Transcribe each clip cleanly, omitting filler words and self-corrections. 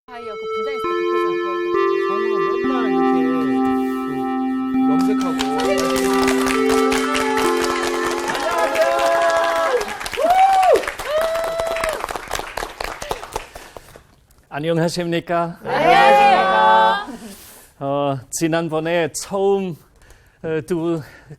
다이어 그 분장했을 때 그 표정 그걸 성우가 맨날 이렇게 염색하고 안녕하십니까? 안녕하세요. 지난번에 처음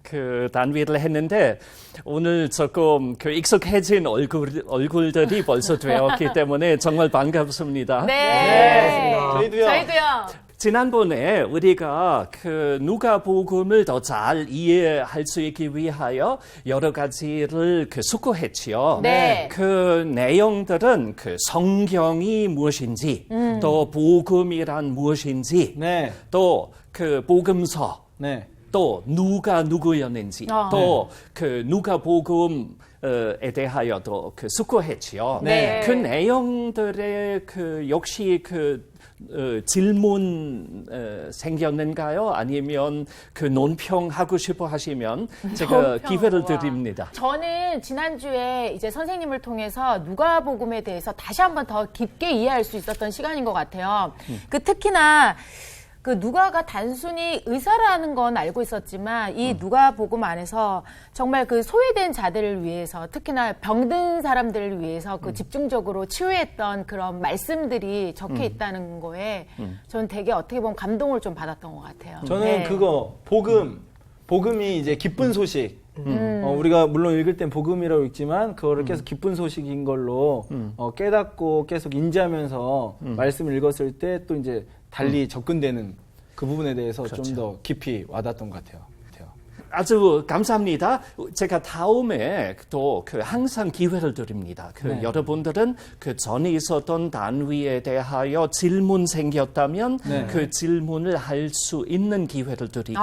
그 단위를 했는데 오늘 조금 그 익숙해진 얼굴들이 벌써 되었기 때문에 정말 반갑습니다. 네. 저희도요. 지난번에 우리가 그 누가복음을 더 잘 이해할 수 있기 위하여 여러 가지를 그 숙고했지요. 네. 그 내용들은 그 성경이 무엇인지, 또 복음이란 무엇인지, 네. 또 그 복음서, 네. 또 누가 누구였는지, 또 그 누가복음에 대하여도 그 숙고했지요. 네. 그 내용들의 그 역시 그 질문 생겼는가요? 아니면 그 논평하고 싶어 하시면 제가 기회를 드립니다. 저는 지난주에 이제 선생님을 통해서 누가복음에 대해서 다시 한번 더 깊게 이해할 수 있었던 시간인 것 같아요. 그 특히나 그 누가가 단순히 의사라는 건 알고 있었지만 이 누가복음 안에서 정말 그 소외된 자들을 위해서 특히나 병든 사람들을 위해서 그 집중적으로 치유했던 그런 말씀들이 적혀 있다는 거에 저는 되게 어떻게 보면 감동을 좀 받았던 것 같아요. 저는 네. 그거 복음이 이제 기쁜 소식. 우리가 물론 읽을 땐 복음이라고 읽지만 그거를 계속 기쁜 소식인 걸로 깨닫고 계속 인지하면서 말씀을 읽었을 때 또 이제 달리 접근되는 그 부분에 대해서 그렇죠. 좀 더 깊이 와닿았던 것 같아요. 아주 감사합니다. 제가 다음에 또 그 항상 기회를 드립니다. 그 네. 여러분들은 그 전에 있었던 단위에 대하여 질문 생겼다면 네. 그 질문을 할 수 있는 기회를 드리고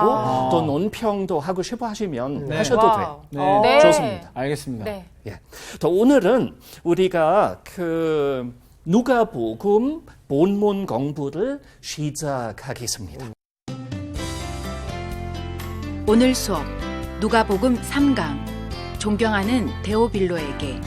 또 논평도 하고 싶어 하시면 하셔도 돼요. 네. 네. 좋습니다. 알겠습니다. 네. 예. 또 오늘은 우리가 그 누가복음 본문 공부를 시작하겠습니다. 오늘 수업 누가복음 3강 존경하는 데오빌로에게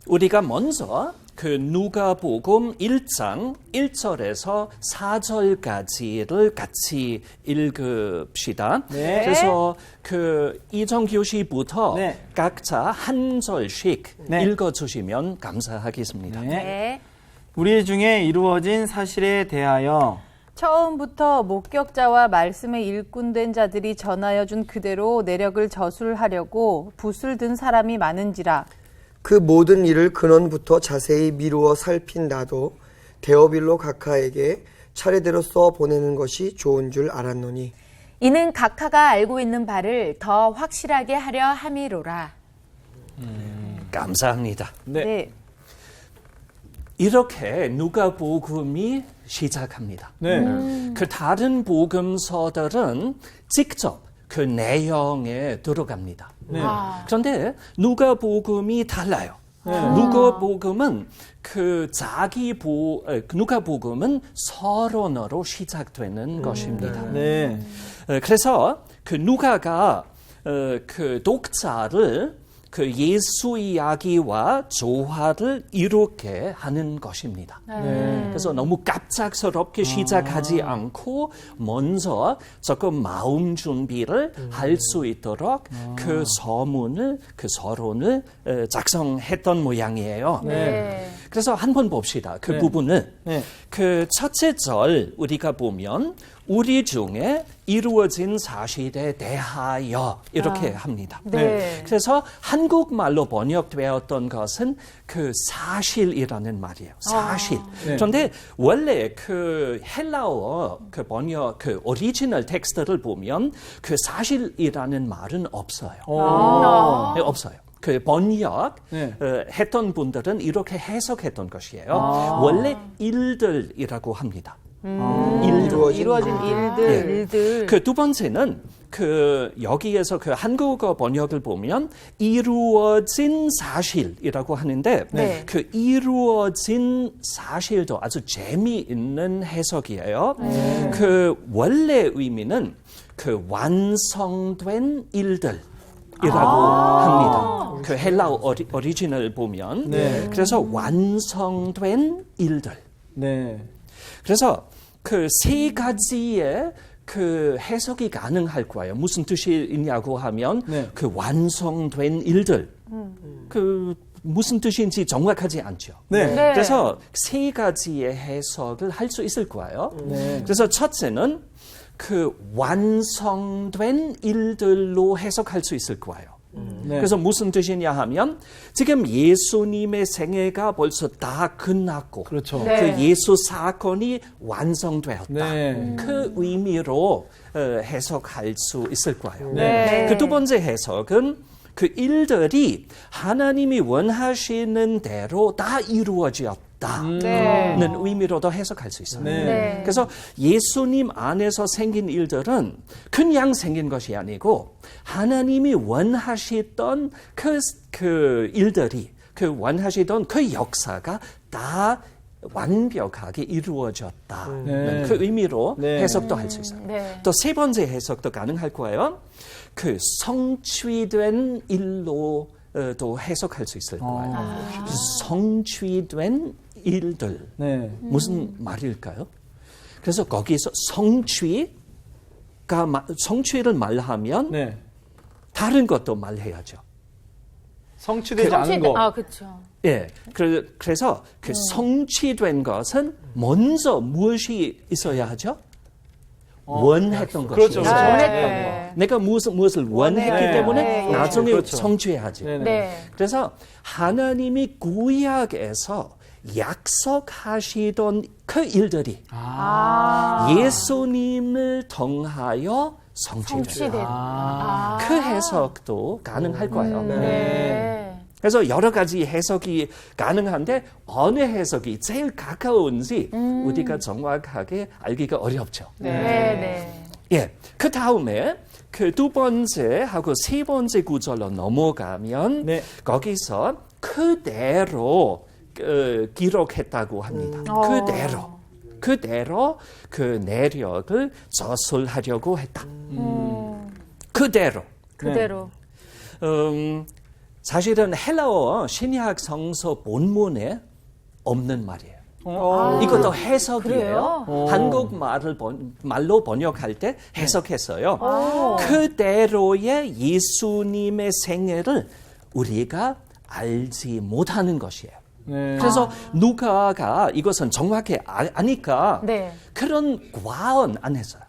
우리가 먼저 그 누가복음 1장 1절에서 4절까지를 같이 읽읍시다. 네. 그래서 그 이정규 씨부터 네. 각자 한 절씩 네. 읽어주시면 감사하겠습니다. 네. 우리 중에 이루어진 사실에 대하여 처음부터 목격자와 말씀의 일꾼된 자들이 전하여 준 그대로 내력을 저술하려고 붓을 든 사람이 많은지라. 그 모든 일을 근원부터 자세히 미루어 살핀 나도 데오빌로 각하에게 차례대로 써 보내는 것이 좋은 줄 알았노니 이는 각하가 알고 있는 바를 더 확실하게 하려 함이로라. 감사합니다. 네. 이렇게 누가복음이 시작합니다. 네. 그 다른 복음서들은 직접 그 내용에 들어갑니다. 네. 그런데 누가복음이 달라요. 누가복음은 누가복음은 서론으로 시작되는 것입니다. 네. 그래서 그 누가가 그 독자를 그 예수 이야기와 조화를 이루게 하는 것입니다. 그래서 너무 갑작스럽게 시작하지 않고 먼저 조금 마음 준비를 할 수 있도록 그 서론을 작성했던 모양이에요. 네. 그래서 한번 봅시다. 그 네. 부분을. 네. 그 첫째 절 우리가 보면 우리 중에 이루어진 사실에 대하여 이렇게 합니다. 네. 그래서 한국말로 번역되었던 것은 그 사실이라는 말이에요. 사실. 네. 그런데 원래 그 헬라어 그 번역 그 오리지널 텍스트를 보면 그 사실이라는 말은 없어요. 네, 없어요. 그 번역 네. 했던 분들은 이렇게 해석했던 것이에요. 원래 일들이라고 합니다. 이루어진 일들. 그 두 번째는 그 여기에서 그 한국어 번역을 보면 이루어진 사실이라고 하는데 네. 그 이루어진 사실도 아주 재미있는 해석이에요. 그 원래 의미는 그 완성된 일들. 합니다. 그 헬라어 오리지널 보면. 네. 그래서 완성된 일들. 네. 그래서 그 세 가지의 그 해석이 가능할 거예요. 무슨 뜻이 있냐고 하면 네. 그 완성된 일들. 그 무슨 뜻인지 정확하지 않죠. 네. 네. 그래서 세 가지의 해석을 할 수 있을 거예요. 네. 그래서 첫째는 그 완성된 일들로 해석할 수 있을 거예요. 네. 그래서 무슨 뜻이냐 하면 지금 예수님의 생애가 벌써 다 끝났고 그렇죠. 네. 그 예수 사건이 완성되었다. 네. 그 의미로 해석할 수 있을 거예요. 네. 그 두 번째 해석은 그 일들이 하나님이 원하시는 대로 다 이루어졌다는 네. 의미로도 해석할 수 있어요. 네. 네. 그래서 예수님 안에서 생긴 일들은 그냥 생긴 것이 아니고 하나님이 원하시던 그 일들이 그 원하시던 그 역사가 다 완벽하게 이루어졌다는 네. 그 의미로 네. 해석도 할 수 있어요. 네. 또 세 번째 해석도 가능할 거예요. 그 성취된 일로 또 해석할 수 있을 거예요. 성취된 일들. 네. 무슨 말일까요? 그래서 거기서 성취를 말하면 네. 다른 것도 말해야죠. 성취되지 않은 거. 아, 그렇죠. 예. 그래서 그 성취된 것은 먼저 무엇이 있어야 하죠? 원했던 것이 그렇죠. 있어요. 원했던 내가 무엇을 원했기 네. 때문에 네. 나중에 그렇죠. 성취해야지. 네. 네. 그래서 하나님이 구약에서 약속하시던 그 일들이 예수님을 통하여 성취돼요. 성취된. 그 해석도 가능할 거예요. 네. 그래서 여러 가지 해석이 가능한데 어느 해석이 제일 가까운지 우리가 정확하게 알기가 어렵죠. 네. 네. 예, 그 다음에 그 두 번째하고 세 번째 구절로 넘어가면 네. 거기서 그대로 기록했다고 합니다. 그대로 그 내력을 저술하려고 했다. 그대로. 그대로. 사실은 헬라어 신약 성서 본문에 없는 말이에요. 이것도 해석이에요. 그래요? 한국 말로 번역할 때 해석했어요. 그대로의 예수님의 생애를 우리가 알지 못하는 것이에요. 네. 그래서 누가가 이것은 정확히 아니까 네. 그런 과언 안 했어요.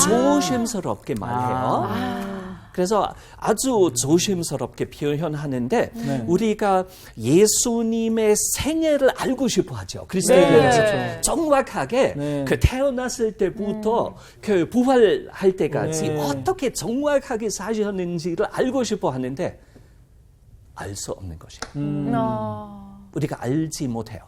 조심스럽게 말해요. 그래서 아주 조심스럽게 표현하는데 네. 우리가 예수님의 생애를 알고 싶어 하죠. 그리스도인들에서 네. 정확하게 네. 그 태어났을 때부터 그 부활할 때까지 네. 어떻게 정확하게 사셨는지를 알고 싶어 하는데 알 수 없는 것이에요. 우리가 알지 못해요.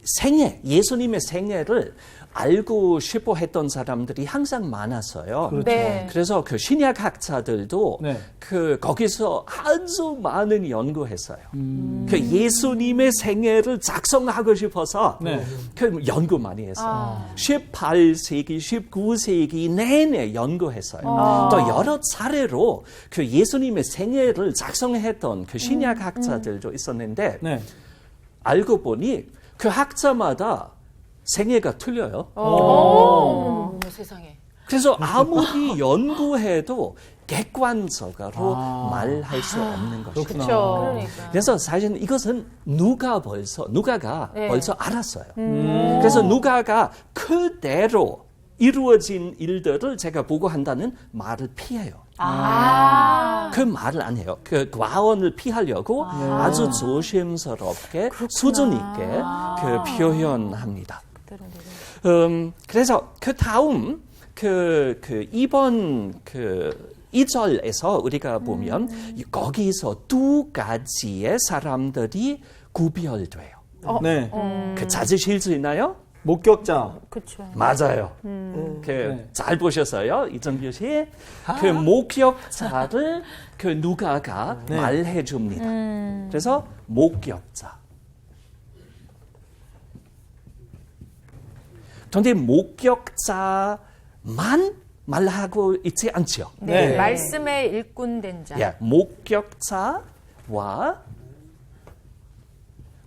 생애, 예수님의 생애를 알고 싶어 했던 사람들이 항상 많았어요. 그렇죠. 네. 그래서 그 신약학자들도 네. 거기서 아주 많은 연구했어요. 그 예수님의 생애를 작성하고 싶어서 네. 그 연구 많이 했어요. 18세기, 19세기 내내 연구했어요. 또 여러 차례로 그 예수님의 생애를 작성했던 그 신약학자들도 있었는데 네. 알고 보니 그 학자마다 생애가 틀려요. 세상에. 그래서 아무리 연구해도 객관적으로 말할 수 없는 것이죠. 그렇구나. 그러니까. 그래서 사실은 이것은 누가가 네. 벌써 알았어요. 그래서 누가가 그대로 이루어진 일들을 제가 보고한다는 말을 피해요. 그 말을 안 해요. 그 과언을 피하려고 아주 조심스럽게 수준 있게 그 표현합니다. 그래서 그 다음 이번 2절에서 우리가 보면 거기서 두 가지의 사람들이 구별돼요. 네. 그 찾으실 수 있나요? 목격자. 그렇죠. 맞아요. 네. 잘 보셨어요, 이정규 씨. 그 목격자를 그 누가가 네. 말해 줍니다. 그래서 목격자. 그런데 목격자만 말하고 있지 않죠. 네. 네. 말씀의 일꾼 된 자. 예, 목격자와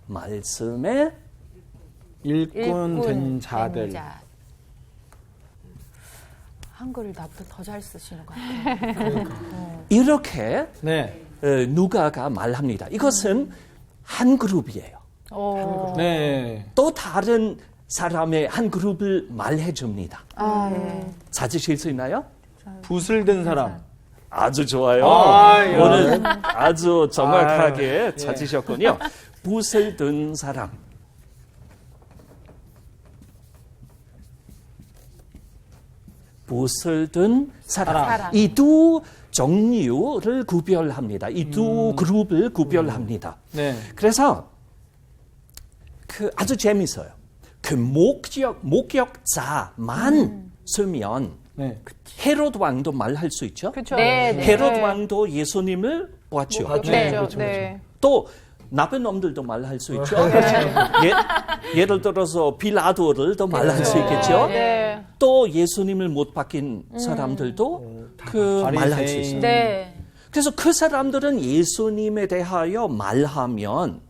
말씀의 일꾼 된 자들. 자. 한글을 나보다 더 잘 쓰시는 것 같아요. 이렇게 네. 누가가 말합니다. 이것은 한 그룹이에요. 네. 또 다른 사람의 한 그룹을 말해 줍니다. 네. 찾으실 수 있나요? 붓을 든 사람. 아주 좋아요. 야. 오늘 아주 정확하게 예. 찾으셨군요. 붓을 든 사람. 붓을 든 사람. 이 두 종류를 구별합니다. 이 두 그룹을 구별합니다. 네. 그래서 아주 재밌어요. 목격자만 쓰면 네. 헤롯 왕도 말할 수 있죠. 그렇죠. 네, 네. 헤롯 왕도 예수님을 보았죠. 네. 그렇죠. 그렇죠, 네. 또 나쁜 놈들도 말할 수 있죠. 예를 들어서 빌라도를 또 말할 수 있겠죠. 네. 또 예수님을 못 박힌 사람들도 말할 수 있어요. 네. 그래서 그 사람들은 예수님에 대하여 말하면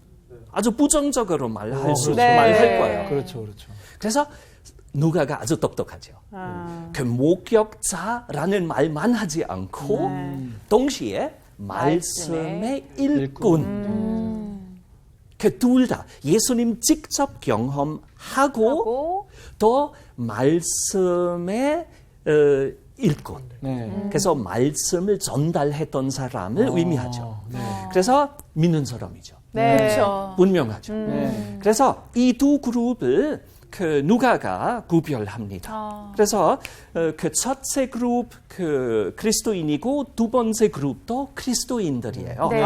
아주 부정적으로 말할 거예요. 그렇죠, 그렇죠. 그래서 누가가 아주 똑똑하죠. 그 목격자라는 말만 하지 않고 동시에 말씀의 일꾼. 그 둘 다 예수님 직접 경험하고 또 말씀의 일꾼. 네. 그래서 말씀을 전달했던 사람을 의미하죠. 네. 그래서 믿는 사람이죠. 네. 그렇죠. 분명하죠. 네. 그래서 이 두 그룹을 누가가 구별합니다. 그래서 그 첫째 그룹 그리스도인이고 두 번째 그룹도 그리스도인들이에요. 네.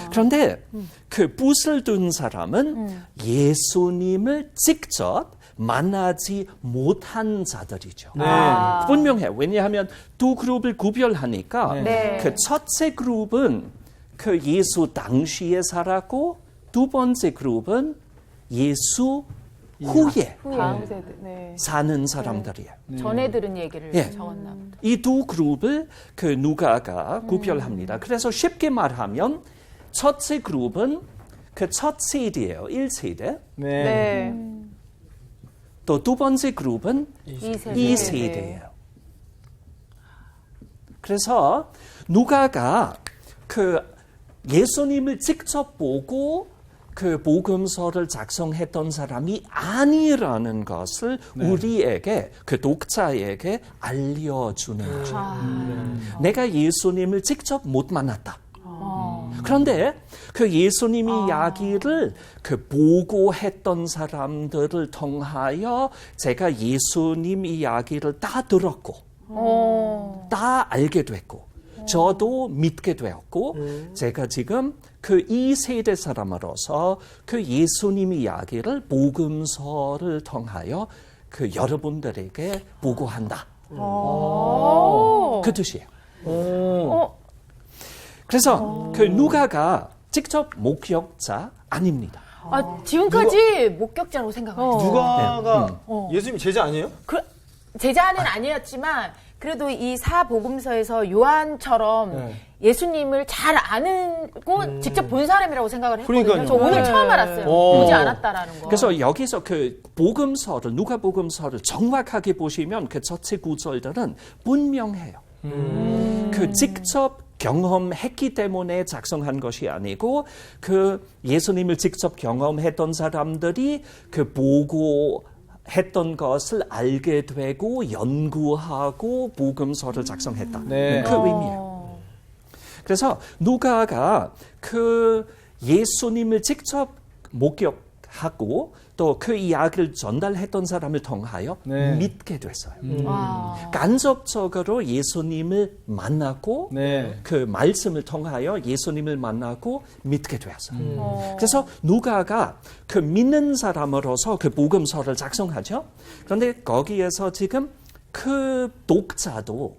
그런데 그 붓을 든 사람은 예수님을 직접 만나지 못한 자들이죠. 네. 분명해요. 왜냐하면 두 그룹을 구별하니까 네. 그 첫째 그룹은 그 예수 당시에 살았고 두 번째 그룹은 예수 후에 다음 세대. 네. 사는 사람들이에요. 전에 들은 얘기를 예. 적었나 보다. 이 두 그룹을 누가가 구별합니다. 그래서 쉽게 말하면 첫째 그룹은 그 첫 세대예요. 1세대. 네. 네. 또 두 번째 그룹은 2세대예요. 그래서 누가가 예수님을 직접 보고 그 복음서를 작성했던 사람이 아니라는 것을 우리에게 그 독자에게 알려주는 거죠. 내가 예수님을 직접 못 만났다. 그런데 그 예수님 이야기를 보고했던 사람들을 통하여 제가 예수님 이야기를 다 들었고 다 알게 됐고 저도 믿게 되었고 제가 지금 그 2세대 사람으로서 그 예수님 이야기를 복음서를 통하여 여러분들에게 보고한다. 그 뜻이에요. 그래서 누가가 직접 목격자 아닙니다. 지금까지 목격자라고 생각하죠. 누가가 예수님 제자 아니에요? 제자는 아니었지만 그래도 이 사복음서에서 요한처럼 예수님을 잘 아는고 직접 본 사람이라고 생각을 했거든요. 그러니까요. 저 오늘 처음 알았어요. 보지 않았다라는 거. 그래서 여기서 복음서를 누가복음서를 정확하게 보시면 그 첫째 구절들은 분명해요. 직접 경험했기 때문에 작성한 것이 아니고 예수님을 직접 경험했던 사람들이 보고 했던 것을 알게 되고 연구하고 복음서를 작성했다. 네. 그 의미예요. 그래서 누가가 예수님을 직접 목격하고 또 그 이야기를 전달했던 사람을 통하여 믿게 됐어요. 간접적으로 예수님을 만나고 그 말씀을 통하여 예수님을 만나고 믿게 되었어요. 그래서 누가가 믿는 사람으로서 복음서를 작성하죠. 그런데 거기에서 지금 독자도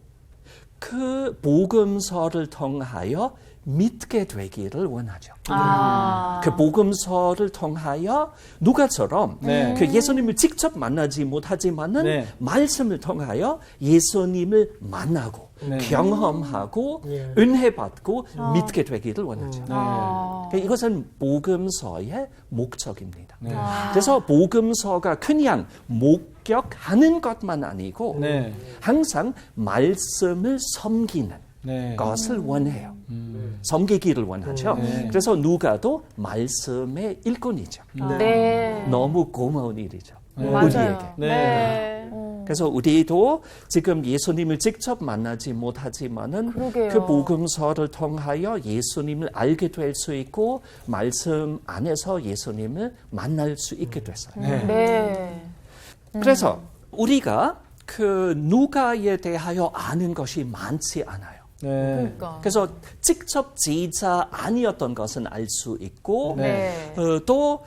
복음서를 통하여 믿게 되기를 원하죠. 아. 그 복음서를 통하여 누가처럼 네. 그 예수님을 직접 만나지 못하지만은 네. 말씀을 통하여 예수님을 만나고 네. 경험하고 예. 은혜 받고 믿게 되기를 원하죠. 아. 그러니까 이것은 복음서의 목적입니다. 네. 그래서 복음서가 그냥 목격하는 것만 아니고 네. 항상 말씀을 섬기는 네. 것을 원해요. 섬기기를 원하죠. 네. 그래서 누가도 말씀의 일꾼이죠. 네. 너무 고마운 일이죠. 네. 우리에게. 맞아요. 네. 그래서 우리도 지금 예수님을 직접 만나지 못하지만은 그러게요. 그 복음서를 통하여 예수님을 알게 될 수 있고 말씀 안에서 예수님을 만날 수 있게 됐어요. 네. 네. 그래서 우리가 그 누가에 대하여 아는 것이 많지 않아요. 네. 그러니까. 그래서 직접 제자 아니었던 것은 알 수 있고 네. 또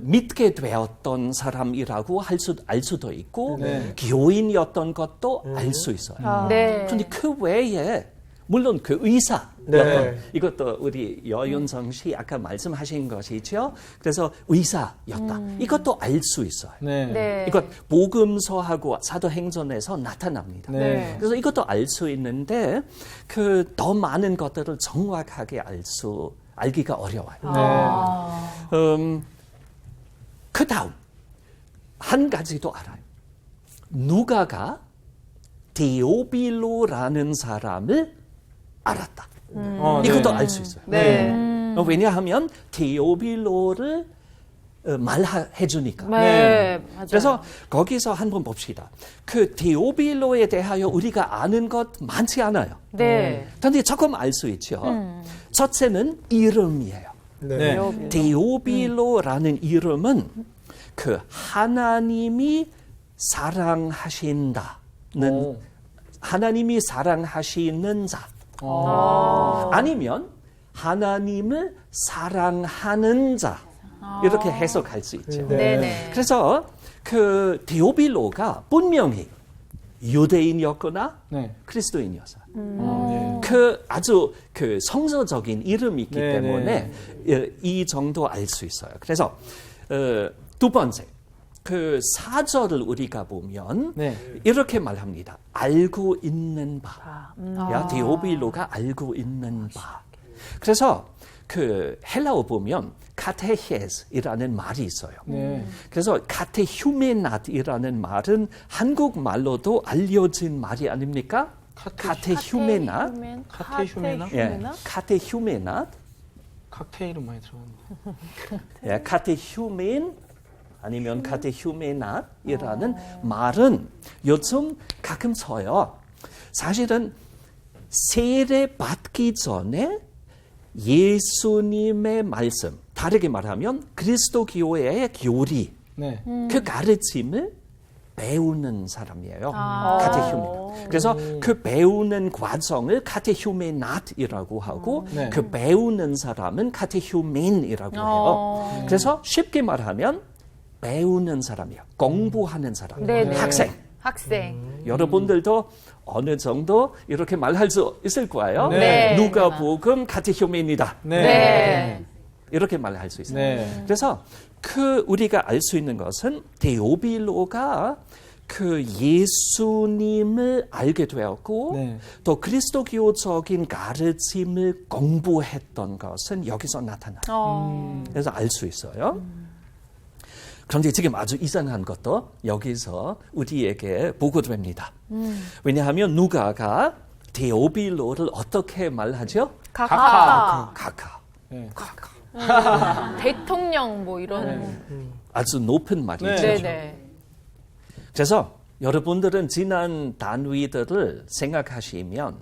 믿게 되었던 사람이라고 알 수도 있고 네. 교인이었던 것도 알 수 있어요. 네. 그런데 그 외에 물론 그 의사 네. 이것도 우리 여윤성 씨 아까 말씀하신 것이죠. 그래서 의사였다. 이것도 알 수 있어요. 네. 네. 이것 복음서하고 사도행전에서 나타납니다. 네. 그래서 이것도 알 수 있는데 그 더 많은 것들을 정확하게 알기가 어려워요. 그 다음 한 가지도 알아요. 누가가 데오빌로라는 사람을 알았다. 이것도 알 수 있어요. 네. 왜냐하면 데오빌로를 말해 주니까. 네. 맞아요. 그래서 거기서 한번 봅시다. 그 데오빌로에 대하여 우리가 아는 것 많지 않아요. 네. 그런데 조금 알 수 있죠. 첫째는 이름이에요. 네. 네. 데오빌로라는 이름은 그 하나님이 사랑하신다는 오. 하나님이 사랑하시는 자 어. 아니면 하나님을 사랑하는 자 이렇게 해석할 수 있죠. 네네. 그래서 그 데오빌로가 분명히 유대인이었거나 네. 그리스도인이었어요. 네. 그 아주 그 성서적인 이름이 있기 네, 때문에 이 정도 알 수 있어요. 그래서 두 번째 그 4절을 우리가 보면 네. 이렇게 말합니다. 알고 있는 바. 야, 데오빌로가 알고 있는 바. 그래서 그 헬라어 보면 카테헤스이라는 말이 있어요. 네. 그래서 카테휴메낫이라는 말은 한국말로도 알려진 말이 아닙니까? 카테휴메낫. 카테휴메나? 예, 카테휴메낫. 칵테일은 많이 들어갔는데. 예, 카테휴멘 아니면 카테휴메낫이라는 말은 요즘 가끔 써요. 사실은 세례 받기 전에 예수님의 말씀, 다르게 말하면 그리스도교회의 교리, 네. 그 가르침을 배우는 사람이에요. 카테휴메낫. 그래서 그 배우는 과정을 카테휴메낫이라고 하고 네. 그 배우는 사람은 카테휴멘이라고 해요. 그래서 쉽게 말하면 배우는 사람이에요. 공부하는 사람. 네네. 학생. 학생. 여러분들도 어느 정도 이렇게 말할 수 있을 거예요. 네. 누가복음 카테휴멘이다. 네. 이렇게 말할 수 있어요. 네. 그래서 그 우리가 알 수 있는 것은 데오빌로가 그 예수님을 알게 되었고 네. 또 그리스도교적인 가르침을 공부했던 것은 여기서 나타나요. 그래서 알 수 있어요. 그런데 지금 아주 이상한 것도 여기서 우리에게 보고됩니다. 왜냐하면 누가가 데오빌로를 어떻게 말하죠? 각하. 카카. 네. 대통령 뭐 이런. 아주 높은 말이죠. 네. 네네. 그래서 여러분들은 지난 단위들을 생각하시면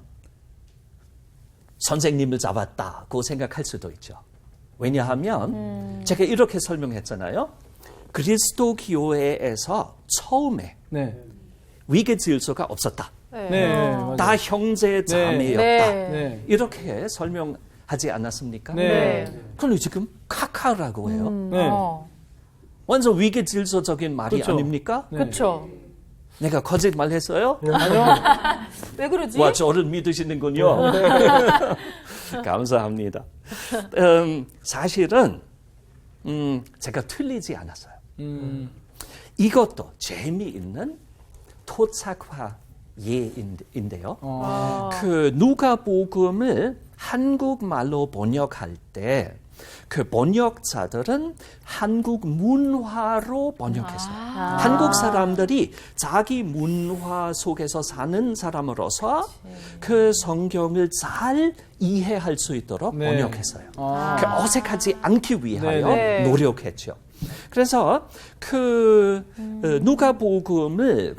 선생님을 잡았다고 생각할 수도 있죠. 왜냐하면 제가 이렇게 설명했잖아요. 그리스도 교회에서 처음에 네. 위계 질서가 없었다. 네. 맞아요. 다 형제 자매였다. 네. 네. 이렇게 설명하지 않았습니까? 네. 그런데 지금 카카라고 해요. 네. 완전 위계 질서적인 말이 그렇죠. 아닙니까? 네. 그렇죠. 내가 거짓말했어요? 아니요. 왜 그러지? 와, 저를 믿으시는군요. 감사합니다. 사실은 제가 틀리지 않았어요. 이것도 재미있는 토착화 예인데요. 그 누가복음을 한국말로 번역할 때 그 번역자들은 한국 문화로 번역했어요. 한국 사람들이 자기 문화 속에서 사는 사람으로서 그 성경을 잘 이해할 수 있도록 네. 번역했어요. 그 어색하지 않기 위하여 네. 노력했죠. 그래서 그 누가복음을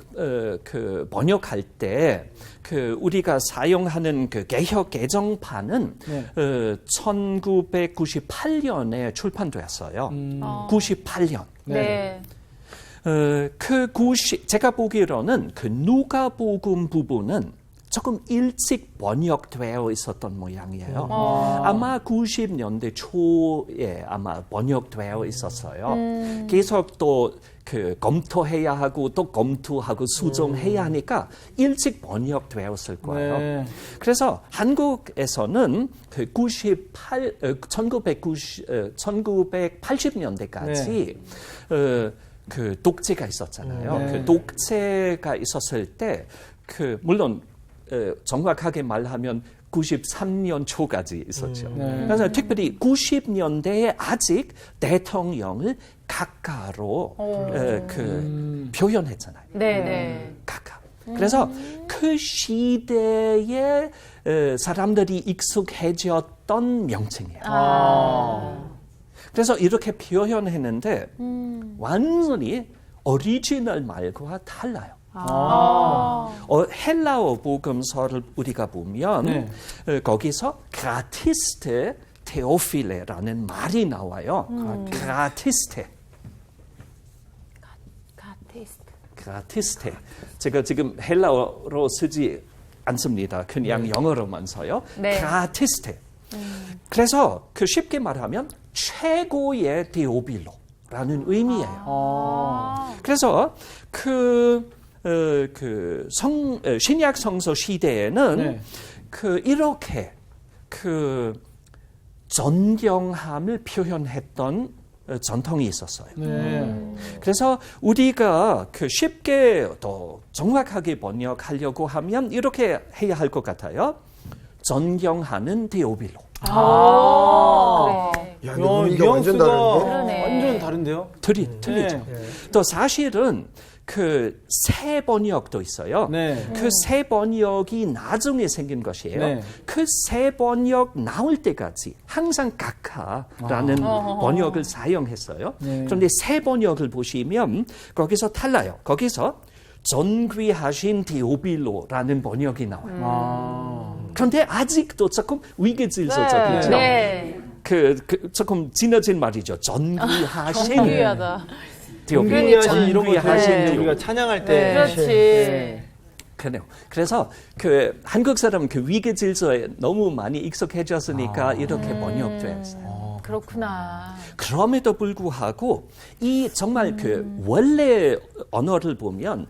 그 번역할 때 그 우리가 사용하는 그 개혁 개정판은 네. 1998년에 출판되었어요. 98년. 네. 제가 보기로는 그 누가복음 부분은 조금 일찍 번역되어 있었던 모양이에요. 아마 90년대 초에 아마 번역되어 있었어요. 계속 또 그 검토해야 하고 또 검토하고 수정해야 하니까 일찍 번역되었을 거예요. 네. 그래서 한국에서는 그 1980년대까지 그 독재가 있었잖아요. 네. 그 독재가 있었을 때 그 물론 정확하게 말하면 93년 초까지 있었죠. 네. 그래서 특별히 90년대에 아직 대통령을 각하로 그 표현했잖아요. 네. 각하. 그래서 그 시대에 사람들이 익숙해졌던 명칭이에요. 그래서 이렇게 표현했는데 완전히 오리지널 말과 달라요. 헬라어 복음서를 우리가 보면 네. 거기서 그라티스테 테오필레라는 말이 나와요. 그라티스테. 그라티스테. 제가 지금 헬라어로 쓰지 않습니다. 그냥 영어로만 써요. 네. 그라티스테. 그래서 그 쉽게 말하면 최고의 데오빌로라는 의미예요. 그래서 신약 성서 시대에는 네. 이렇게 존경함을 표현했던 전통이 있었어요. 네. 그래서 우리가 쉽게 더 정확하게 번역하려고 하면 이렇게 해야 할 것 같아요. 존경하는 데오빌로. 그래. 야, 근데 의미가 완전 다른데? 그러네. 완전 다른데요? 틀리죠. 또 사실은 새 번역도 있어요. 네. 그 새 번역이 나중에 생긴 것이에요. 네. 그 새 번역 나올 때까지 항상 각하라는 번역을 사용했어요. 네. 그런데 새 번역을 보시면 거기서 달라요. 거기서 존귀하신 데오빌로라는 번역이 나와요. 그런데 아직도 조금 위계질서적이죠. 네. 조금 지나친 말이죠. 존귀하신 존귀하다. 데오빌로. 존귀하신 이런 거 존귀하신 들으면 데오빌로. 우리가 찬양할 때. 그렇지. 그래요. 그래서 한국 사람은 위계 질서에 너무 많이 익숙해졌으니까 이렇게 번역되었어요. 그렇구나. 그럼에도 불구하고 이 정말 원래 언어를 보면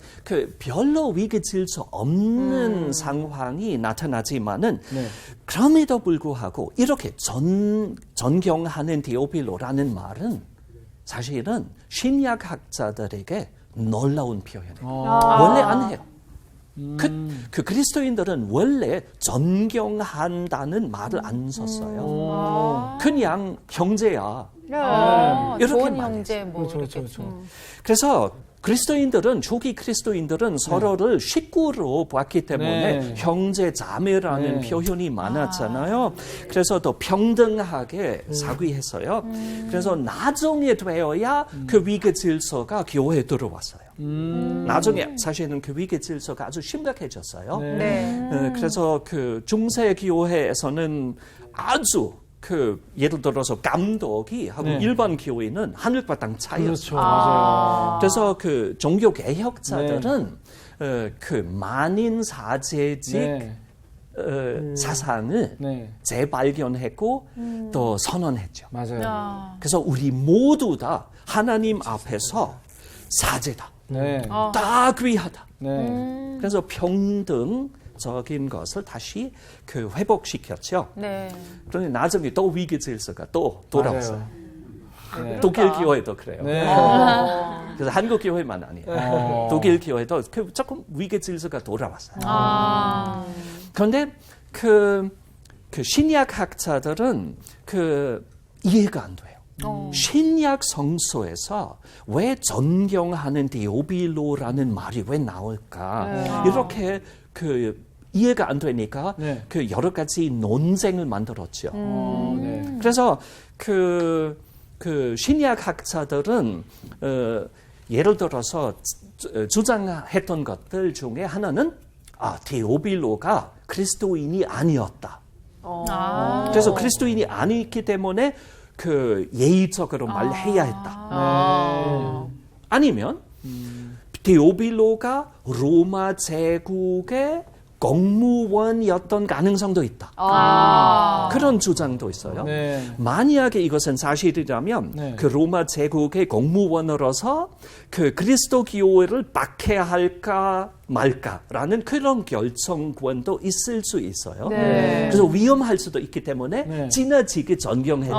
별로 위계 질서 없는 상황이 나타나지만은 네. 그럼에도 불구하고 이렇게 존경하는 데오빌로라는 말은 사실은 신약학자들에게 놀라운 표현이에요. 원래 안 해요. 그리스도인들은 원래 존경한다는 말을 안 썼어요. 그냥 형제야. 이렇게 좋은 말했어요. 형제 뭐 이렇게. 그렇죠. 그래서 초기 그리스도인들은 서로를 식구로 봤기 때문에 네. 형제 자매라는 네. 표현이 많았잖아요. 그래서 더 평등하게 사귀했어요. 그래서 나중에 되어야 위계 질서가 교회에 들어왔어요. 나중에 사실은 위계 질서가 아주 심각해졌어요. 네. 그래서 중세 교회에서는 아주 예를 들어서 감독이 하고 네. 일반 교회는 하늘과 땅 차이였어요. 그렇죠. 맞아요. 그래서 종교 개혁자들은 만인 사제직 네. 사상을 네. 재발견했고 또 선언했죠. 맞아요. 그래서 우리 모두 다 하나님 앞에서 사제다. 네. 다 귀하다. 네. 그래서 평등, 그리스도적인 것을 다시 그 회복시켰죠. 네. 그런데 나중에 또 위기 질서가 또 돌아왔어요. 네. 독일 교회도 그래요. 네. 그래서 한국 교회만 아니에요. 독일 교회도 조금 위기 질서가 돌아왔어요. 그런데 그 신약 학자들은 이해가 안 돼요. 신약 성서에서 왜 존경하는 데오빌로라는 말이 왜 나올까? 이렇게 이해가 안 되니까 네. 여러 가지 논쟁을 만들었죠. 네. 그래서 신약 학자들은 예를 들어서 주장했던 것들 중에 하나는 데오빌로가 그리스도인이 아니었다. 그래서 그리스도인이 아니기 때문에 예의적으로 말해야 했다. 아니면 데오빌로가 로마 제국의 공무원이었던 가능성도 있다. 그런 주장도 있어요. 네. 만약에 이것은 사실이라면 네. 로마 제국의 공무원으로서 그리스도 교회를 박해할까 말까라는 그런 결정권도 있을 수 있어요. 네. 그래서 위험할 수도 있기 때문에 네. 지나치게 존경했다.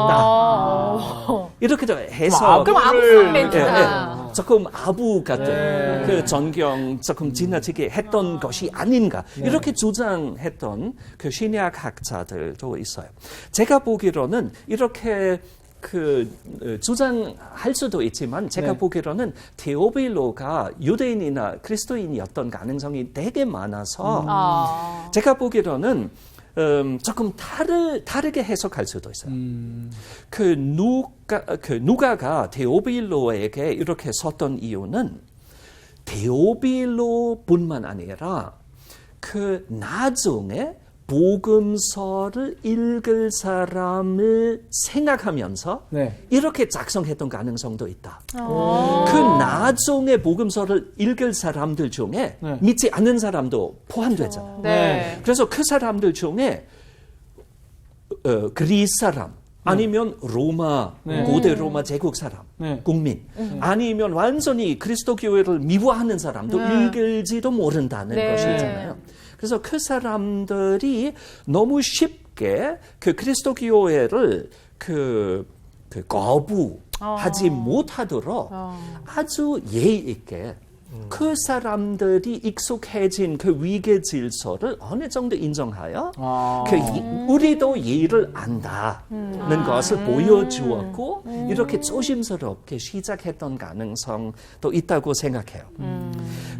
이렇게 해서 그럼 아부성 멘트다. 예, 조금 아부 같은 존경 조금 지나치게 했던 것이 아닌가 이렇게 주장했던 신약 학자들도 있어요. 제가 보기로는 이렇게 주장할 수도 있지만 제가 보기로는 데오빌로가 유대인이나 그리스도인이었던 가능성이 되게 많아서 제가 보기로는 조금 다르게 해석할 수도 있어요. 누가가 데오빌로에게 이렇게 썼던 이유는 데오빌로뿐만 아니라 나중에 복음서를 읽을 사람을 생각하면서 이렇게 작성했던 가능성도 있다. 나중에 복음서를 읽을 사람들 중에 믿지 않는 사람도 포함되잖아요. 네. 그래서 그 사람들 중에 그리스 사람 아니면 로마, 고대 로마 제국 사람, 국민 아니면 완전히 그리스도 교회를 미워하는 사람도 읽을지도 모른다는 것이잖아요. 그래서 그 사람들이 너무 쉽게 그리스도 교회를 거부하지 못하도록 아주 예의 있게 그 사람들이 익숙해진 위계 질서를 어느 정도 인정하여 우리도 예의를 안다는 것을 보여주었고 이렇게 조심스럽게 시작했던 가능성도 있다고 생각해요.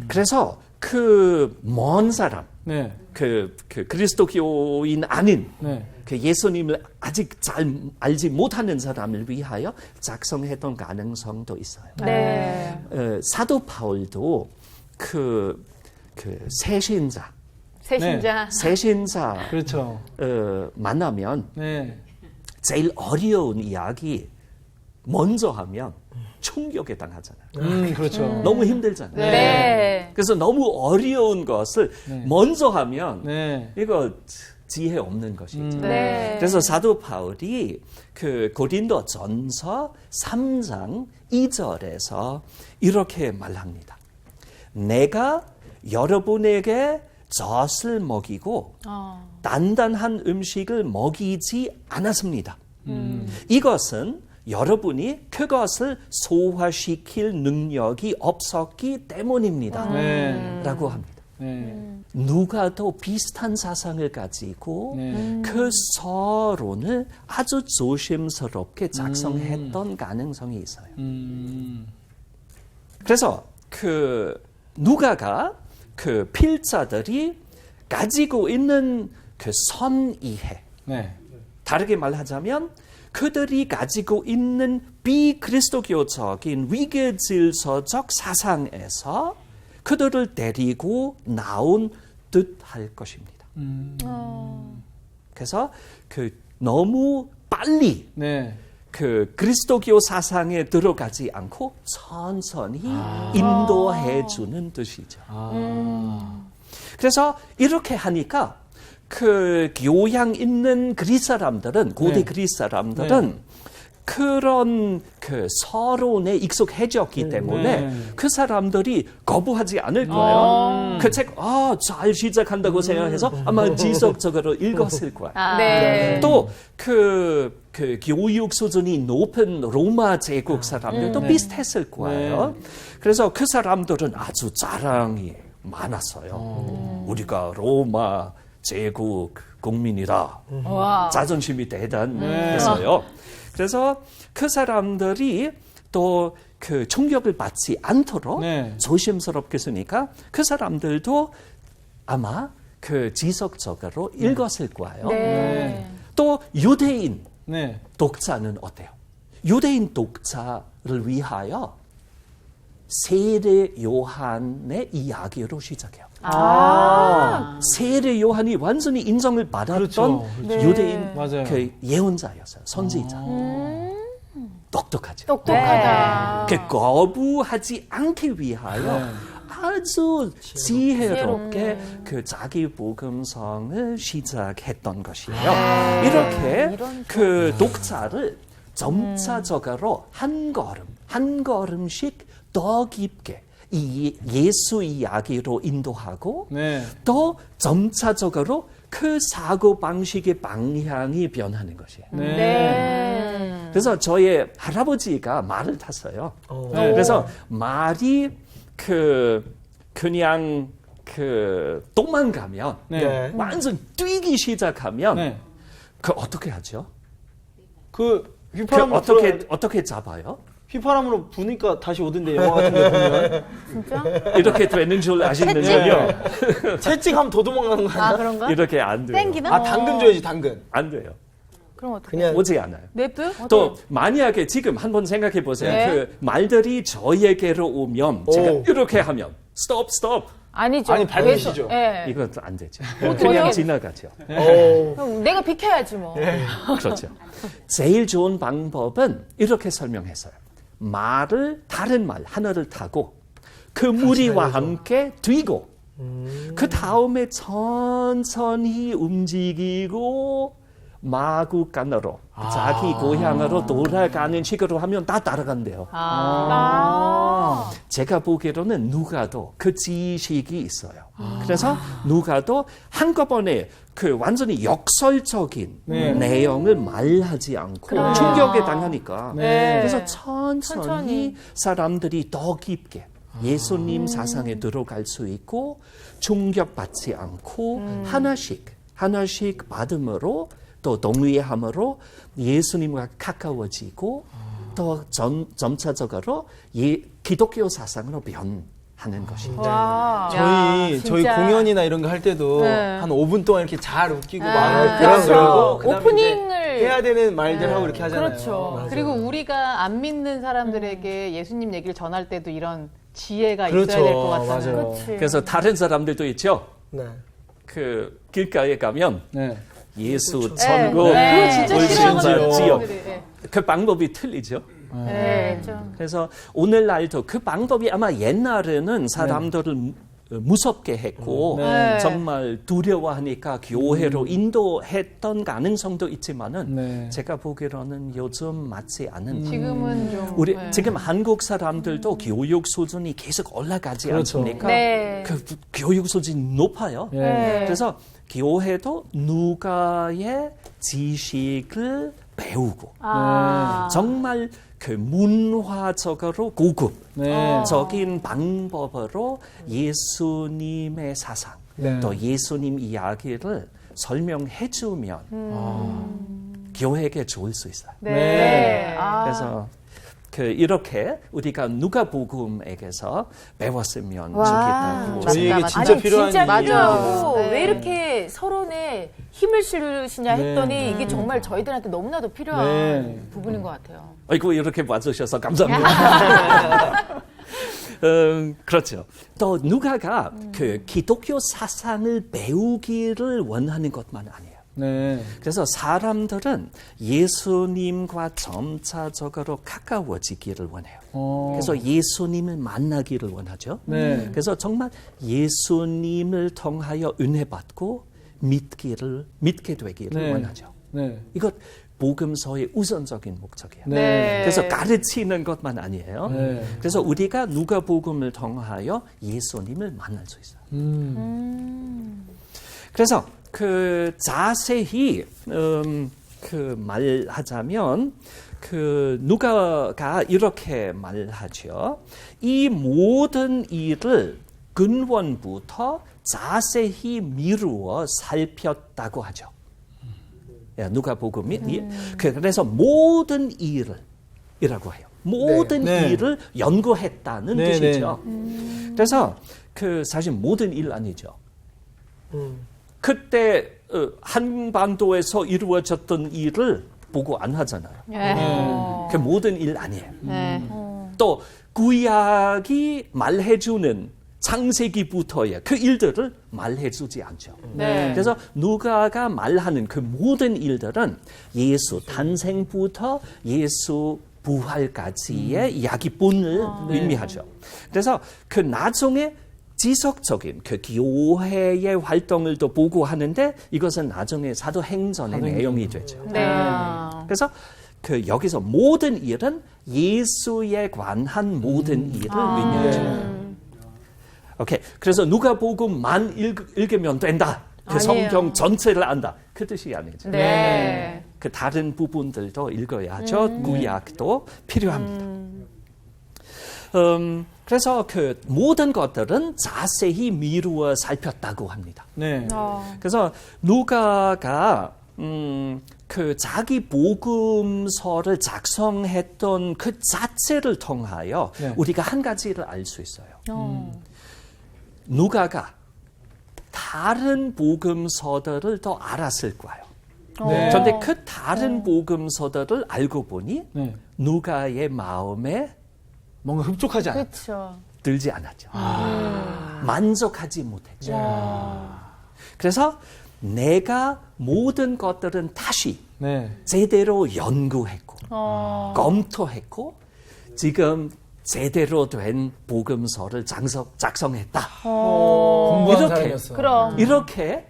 그래서 먼 사람, 그리스도교인 아닌 예수님을 아직 잘 알지 못하는 사람을 위하여 작성했던 가능성도 있어요. 네. 사도 바울도 새신자 그렇죠. 만나면 제일 어려운 이야기 먼저 하면 충격에 당하잖아요. 그렇죠. 너무 힘들잖아요. 네. 그래서 너무 어려운 것을 먼저 하면 이거 지혜 없는 것이죠. 네. 그래서 사도 바울이 고린도전서 3장 2절에서 이렇게 말합니다. 내가 여러분에게 젖을 먹이고 단단한 음식을 먹이지 않았습니다. 이것은 여러분이 그것을 소화시킬 능력이 없었기 때문입니다. 라고 합니다. 누가도 비슷한 사상을 가지고 그 서론을 아주 조심스럽게 작성했던 가능성이 있어요. 그래서 누가가 필자들이 가지고 있는 선이해, 다르게 말하자면 그들이 가지고 있는 비그리스도교적인 위계질서적 사상에서 그들을 데리고 나온 듯 할 것입니다. 그래서 너무 빨리 그리스도교 사상에 들어가지 않고 천천히 인도해 주는 뜻이죠. 그래서 이렇게 하니까 교양 있는 그리스 사람들은 고대 그리스 사람들은 그런 그 서론에 익숙해졌기 때문에 그 사람들이 거부하지 않을 거예요. 그 책, 잘 시작한다고 생각해서 아마 지속적으로 읽었을 거예요. 네. 또 그 교육 수준이 높은 로마 제국 사람들도 비슷했을 거예요. 그래서 그 사람들은 아주 자랑이 많았어요. 우리가 로마 제국 국민이다. 자존심이 대단했어요. 그래서 그 사람들이 또 그 충격을 받지 않도록 조심스럽게 쓰니까 그 사람들도 아마 그 지속적으로 읽었을 거예요. 네. 또 유대인 네. 독자는 어때요? 유대인 독자를 위하여 세례 요한의 이야기로 시작해요. 세례 요한이 완전히 인정을 받았던 그렇죠. 유대인 맞아요. 그 예언자였어요. 선지자. 똑똑하죠. 똑똑하다. 그 거부하지 않기 위하여 아주 지혜롭게 그 자기 복음성을 시작했던 것이에요. 이렇게 그 독자를 점차적으로 한 걸음씩 더 깊게 이 예수 이야기로 인도하고 또 점차적으로 그 사고 방식의 방향이 변하는 것이에요. 그래서 저의 할아버지가 말을 탔어요. 그래서 말이 그냥 도망가면 완전 뛰기 시작하면 그 어떻게 하죠? 그 휘파람으로 어떻게 잡아요? 휘파람으로 부니까 다시 오던데 영화 같은 데 보면 진짜? 이렇게 되는 줄 아시는군요. 채찍하면 더 도망가는 거 아니야? 그런가? 이렇게 안 돼요. 땡기나? 당근 줘야지 당근. 안 돼요. 그럼 어떻게? 그냥 오지 않아요. 냅둬? 또 만약에 지금 한번 생각해 보세요. 그 말들이 저에게로 오면 제가 이렇게 하면 스톱. 아니죠. 아니, 밟으시죠. 네. 이것도 안 되죠. 어떻게 그냥 해요? 지나가죠. 그럼 내가 비켜야지 뭐. 그렇죠. 제일 좋은 방법은 이렇게 설명했어요. 다른 말 하나를 타고 그 무리와 함께 뛰고 그 다음에 천천히 움직이고 마구간으로 자기 고향으로 돌아가는 식으로 하면 다 따라간대요. 제가 보기로는 누가도 그 지식이 있어요. 그래서 누가도 한꺼번에 그 완전히 역설적인 내용을 말하지 않고 충격에 당하니까 그래서 천천히 사람들이 더 깊게 예수님 사상에 들어갈 수 있고 충격받지 않고 하나씩 받음으로 또 동의함으로 예수님과 가까워지고 또 점차적으로 기독교 사상으로 변하는 것입니다. 저희 공연이나 이런 거 할 때도 한 5분 동안 이렇게 잘 웃기고 막 그렇죠. 그다음에 오프닝을 이제 해야 되는 말들 하고 이렇게 하잖아요. 그렇죠. 그리고 우리가 안 믿는 사람들에게 예수님 얘기를 전할 때도 이런 지혜가 그렇죠. 있어야 될 것 같아요. 맞아요. 그래서 다른 사람들도 있죠. 네. 그 길가에 가면 네. 예수, 천국, 그거 진짜 불신자, 싫어하거든요. 지옥. 사람들이. 그 방법이 틀리죠. 그래서 오늘날도 그 방법이 아마 옛날에는 사람들을 무섭게 했고 정말 두려워하니까 교회로 인도했던 가능성도 있지만은 제가 보기로는 요즘 맞지 않은 지금은 좀 지금 한국 사람들도 교육 수준이 계속 올라가지 그렇죠. 않습니까? 그 교육 수준이 높아요. 그래서 교회도 누가의 지식을 배우고 정말 그 문화적으로 고급적인 방법으로 예수님의 사상 또 예수님 이야기를 설명해주면 교회에게 좋을 수 있어요. 그래서 이렇게 우리가 누가복음에게서 배웠으면 좋겠다고 저희에게 진짜 필요한 진짜 이야기예요. 필요하고 왜 이렇게 서론에 힘을 실으시냐 했더니 이게 정말 저희들한테 너무나도 필요한 부분인 것 같아요. 아이고 이렇게 봐주셔서 감사합니다. 그렇죠. 또 누가가 그 기독교 사상을 배우기를 원하는 것만 아니에요. 그래서 사람들은 예수님과 점차적으로 가까워지기를 원해요. 그래서 예수님을 만나기를 원하죠. 그래서 정말 예수님을 통하여 은혜 받고 믿게 되기를 원하죠. 이것 복음서의 우선적인 목적이에요. 네. 그래서 가르치는 것만 아니에요. 네. 그래서 우리가 누가복음을 통하여 예수님을 만날 수 있어요. 그래서 그 자세히 그 말하자면 그 누가가 이렇게 말하죠. 이 모든 일을 근원부터 자세히 미루어 살폈다고 하죠. 누가복음이 그래서 모든 일이라고 해요. 모든 네. 일을 연구했다는 네, 뜻이죠. 그래서 그 사실 모든 일 아니죠. 그때 한반도에서 이루어졌던 일을 보고 안 하잖아요. 그 모든 일 아니에요. 또 구약이 말해주는 창세기부터의 그 일들을 말해주지 않죠. 네. 그래서 누가가 말하는 그 모든 일들은 예수 탄생부터 예수 부활까지의 이야기뿐을 의미하죠. 그래서 그 나중에 지속적인 그 교회의 활동을 또 보고 하는데 이것은 나중에 사도행전의 내용이 되죠. 네. 그래서 그 여기서 모든 일은 예수에 관한 모든 일을 의미하죠. 오케이. 그래서 누가복음만 읽으면 된다. 그 아니에요. 성경 전체를 안다. 그 뜻이 아니죠. 네. 그 다른 부분들도 읽어야죠. 구약도 필요합니다. 그래서 그 모든 것들은 자세히 미루어 살폈다고 합니다. 네. 그래서 누가가 그 자기 복음서를 작성했던 그 자체를 통하여 네. 우리가 한 가지를 알 수 있어요. 누가가 다른 복음서들을 더 알았을 거예요. 네. 그런데 그 다른 복음서들을 알고 보니 네. 누가의 마음에 뭔가 흡족하지 않아. 그렇죠. 들지 않았죠. 만족하지 못했죠. 그래서 내가 모든 것들은 다시 네. 제대로 연구했고 검토했고 지금 제대로 된 복음서를 작성했다. 공부한 이렇게. 사람이었어. 그럼. 이렇게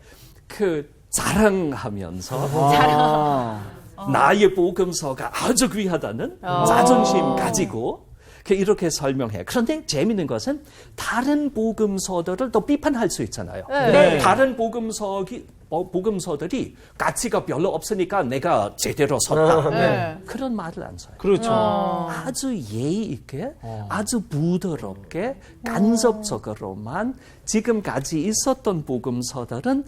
그 자랑하면서 나의 복음서가 아주 귀하다는 자존심 가지고 이렇게 설명해요. 그런데 재미있는 것은 다른 복음서들을 또 비판할 수 있잖아요. 네. 다른 복음서들이 가치가 별로 없으니까 내가 제대로 섰다. 네. 그런 말을 안 써요. 그렇죠. 아주 예의 있게, 아주 부드럽게, 간접적으로만 지금까지 있었던 복음서들은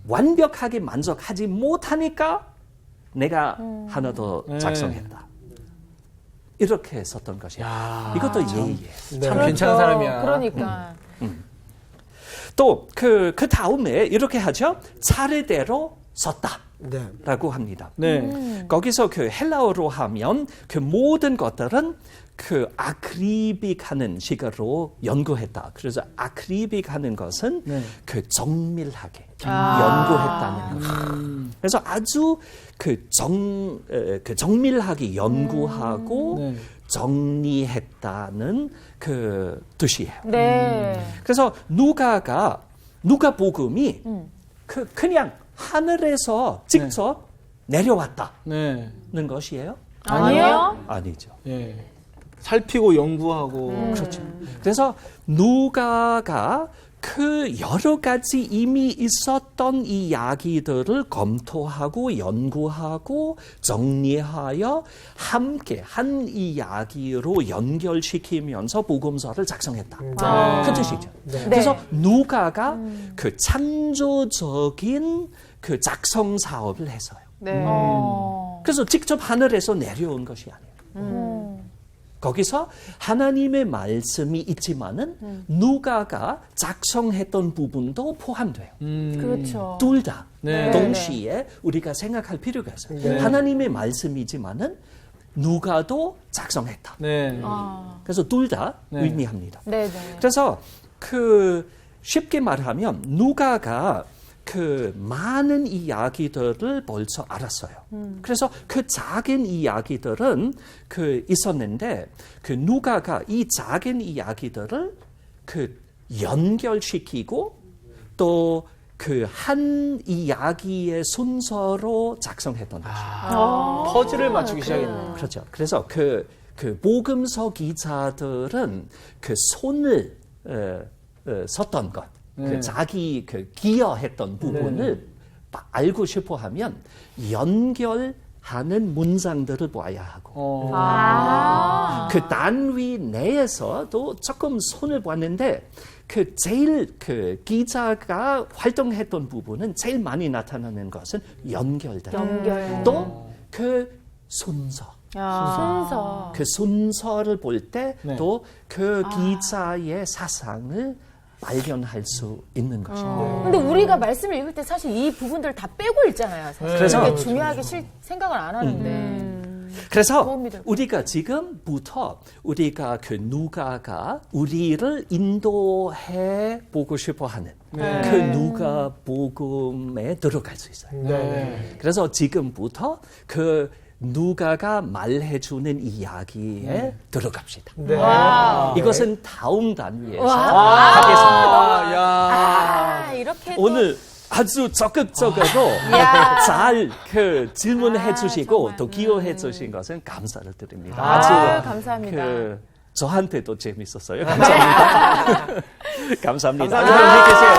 완벽하게 만족하지 못하니까 내가 하나 더 작성했다. 이렇게 썼던 것이에요. 이것도 예의예요. 참 괜찮은 사람이야. 그러니까. 또 그 다음에 이렇게 하죠. 차례대로 썼다. 네. 라고 합니다. 네. 거기서 그 헬라어로 하면 그 모든 것들은 그 아크리빅하는 식으로 연구했다. 그래서 아크리빅하는 것은 네. 그 정밀하게 연구했다는 것. 그래서 아주 그 정밀하게 연구하고 네. 정리했다는 그 뜻이에요. 네. 그래서 누가복음이 그냥 하늘에서 직접 내려왔다는 네. 것이에요? 아니에요? 아니죠. 예. 살피고 연구하고. 그렇죠. 그래서 누가가 그 여러 가지 이미 있었던 이야기들을 검토하고 연구하고 정리하여 함께 한 이야기로 연결시키면서 복음서를 작성했다. 그 뜻이죠. 그래서 누가가 그 창조적인 그 작성 사업을 했어요. 네. 그래서 직접 하늘에서 내려온 것이 아니에요. 거기서 하나님의 말씀이 있지만은 누가가 작성했던 부분도 포함돼요. 그렇죠. 둘 다 네. 동시에 우리가 생각할 필요가 있어요. 하나님의 말씀이지만은 누가도 작성했다. 네. 그래서 둘 다 네. 의미합니다. 네, 네. 그래서 그 쉽게 말하면 누가가 그 많은 이야기들을 벌써 알았어요. 그래서 그 작은 이야기들은 그 있었는데 그 누가가 이 작은 이야기들을 그 연결시키고 또 그 한 이야기의 순서로 작성했던 것이에요. 퍼즐을 맞추기 시작했네요. 그렇죠. 그래서 그 복음서 기자들은 그 손을 썼던 것, 그 자기 그 기여했던 부분을 알고 싶어하면 연결하는 문장들을 봐야 하고 그 단위 내에서도 조금 손을 봤는데 그 제일 그 기자가 활동했던 부분은 제일 많이 나타나는 것은 연결다. 또 그 순서. 순서. 그 순서를 볼 때 또 그 기자의 사상을 발견할 수 있는 것입니다. 근데 우리가 말씀을 읽을 때 사실 이 부분들 다 빼고 읽잖아요. 사실. 그래서- 그렇게 중요하게 생각을 안 하는데. 그래서 도움이 될 우리가 지금부터 우리가 그 누가가 우리를 인도해 보고 싶어하는 그 누가복음에 들어갈 수 있어요. 그래서 지금부터 그 누가가 말해주는 이야기에 들어갑시다. 이것은 다음 단위에서 하겠습니다. 이렇게 오늘 아주 적극적으로 잘 그 질문해 주시고 또 기여해 주신 것은 감사를 드립니다. 아주 감사합니다. 그 저한테도 재밌었어요. 감사합니다. 감사합니다. 안녕히 계세요.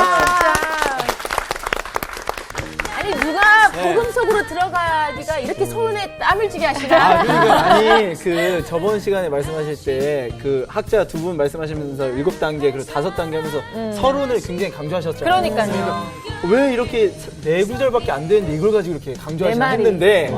아니 누가 복음 속으로 들어가기가 이렇게 손에 땀을 쥐게 하시나? 아니 그 저번 시간에 말씀하실 때 그 학자 두 분 말씀하시면서 7단계 그리고 5단계 하면서 서론을 굉장히 강조하셨잖아요. 그러니까요. 왜 이렇게 4구절밖에 안 되는데 이걸 가지고 이렇게 강조하시나 말이. 했는데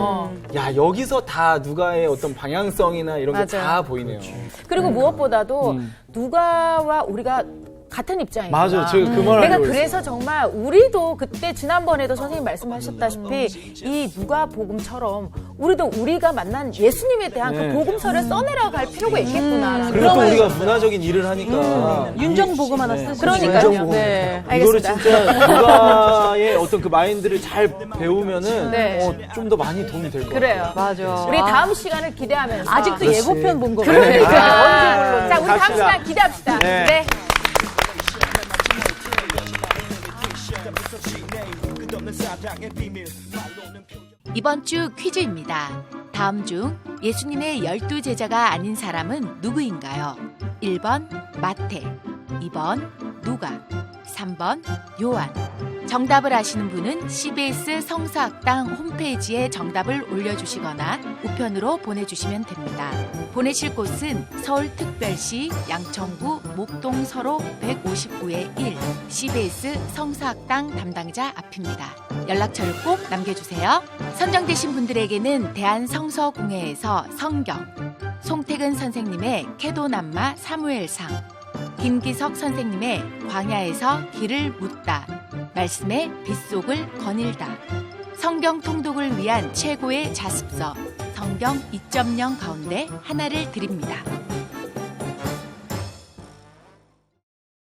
야 여기서 다 누가의 어떤 방향성이나 이런 게 다 맞아요. 보이네요. 그리고 무엇보다도 누가와 우리가 같은 입장이구나. 맞아, 제가 그 말을 내가 알고 그래서 정말 우리도 그때 지난번에도 선생님 말씀하셨다시피 이 누가복음처럼 우리도 우리가 만난 예수님에 대한 그 복음서를 써내려갈 필요가 있겠구나. 그리고 또 우리가 문화적인 일을 하니까 윤정복음 하나 쓰시죠. 그러니까요. 네. 이거를 알겠습니다. 진짜 누가의 어떤 그 마인드를 잘 배우면은 네. 좀 더 많이 도움이 될 것 같아요. 그래요. 맞아. 우리 다음 시간을 기대하면서 아직도 예고편 본 거 같아요. 그러니까 언제 언제 자, 우리 다음 갑시다. 시간 기대합시다. 네. 네. 이번 주 퀴즈입니다. 다음 중 예수님의 12제자가 아닌 사람은 누구인가요? 1번 마태, 2번 누가, 3번 요한. 정답을 아시는 분은 CBS 성서학당 홈페이지에 정답을 올려주시거나 우편으로 보내주시면 됩니다. 보내실 곳은 서울특별시 양천구 목동서로 159-1 CBS 성서학당 담당자 앞입니다. 연락처를 꼭 남겨주세요. 선정되신 분들에게는 대한성서공회에서 성경, 송태근 선생님의 캐도남마 사무엘상, 김기석 선생님의 광야에서 길을 묻다, 말씀의 빗속을 거닐다, 성경 통독을 위한 최고의 자습서 성경 2.0 가운데 하나를 드립니다.